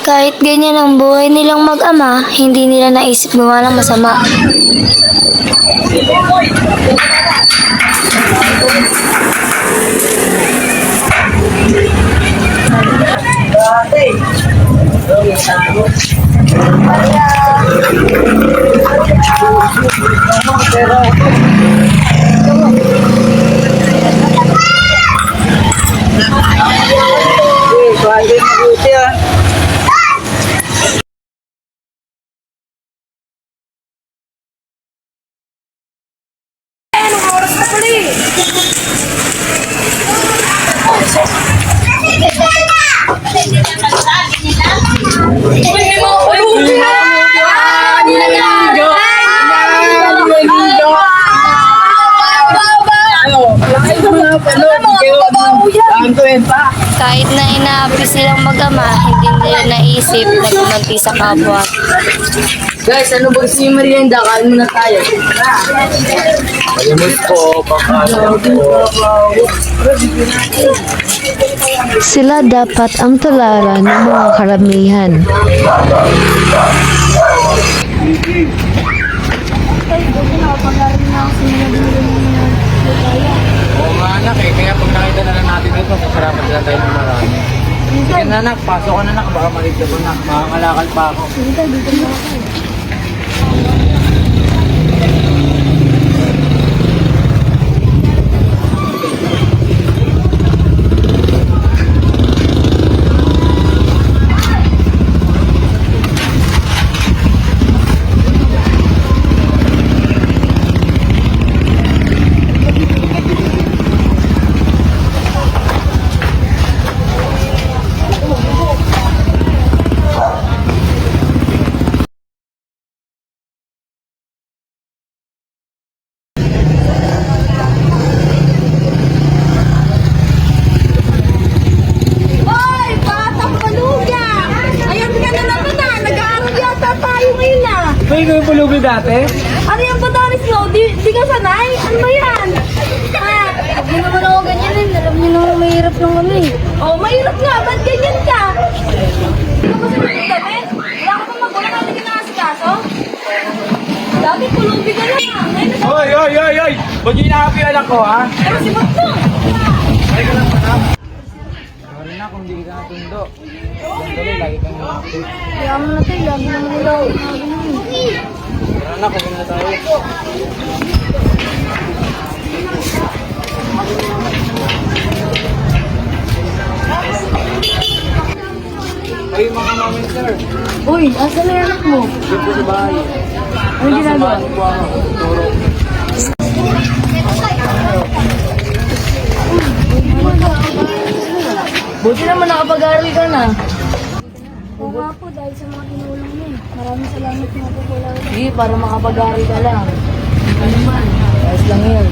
Kahit ganyan ang buhay nilang mag-ama, hindi nila naisip gumawa ng masama. Kahit na inaapi silang mag-ama, hindi nila naisip na gumanti sa kapwa. Guys, ano ba gusto yung merienda? Kain muna tayo. Malimos po, pakasok po. Sila dapat ang tularan ng mga karamihan. Oo nga anak eh, kaya pag nakita na lang natin ito, masarapan sila tayo ng marami. Sige na anak, pasok ka na anak, baka maligta ko na, makakalakal pa ako. Hoy! Batang paluga! Ayan ka na naman na! Nag-aaral yata tayo ngayon na! May ikaw yung pulubi dati? Ano yung padalis nyo? Di ka sanay? Ano ba yan? Ha? Huwag mo naman ako ganyan eh. Alam niyo naman mahirap ng ano eh. Oh, mahirap nga! Ba't ganyan ka? Hindi ka ba sanay kami? Wala ka pang magulang natin ka nakasikaso? Dati pulubi ka lang! Ngayon na Oy, oy, oy, oy! Huwag niyo inahapi yung anak ko, ha? pero si Bato! Ay ka lang, anak. Sorry na kung hindi kita natundo. Yan tuloy, lagi kang inahapi. Kaya mo na tayo, lagi naman nila ako. Tara anak, huwag na tayo. Ay, mga mami, sir. Uy, asa na yung anak mo? Dito po sa bahay. Ano ginagawa? Samahan po ako. Turo. Buti naman nakapag-aral ka na. Oo nga po, dahil sa mga tinulong niya. Maraming salamat nga po po. Sige, para makapag-aral ka lang. Ano man, ayos lang yun.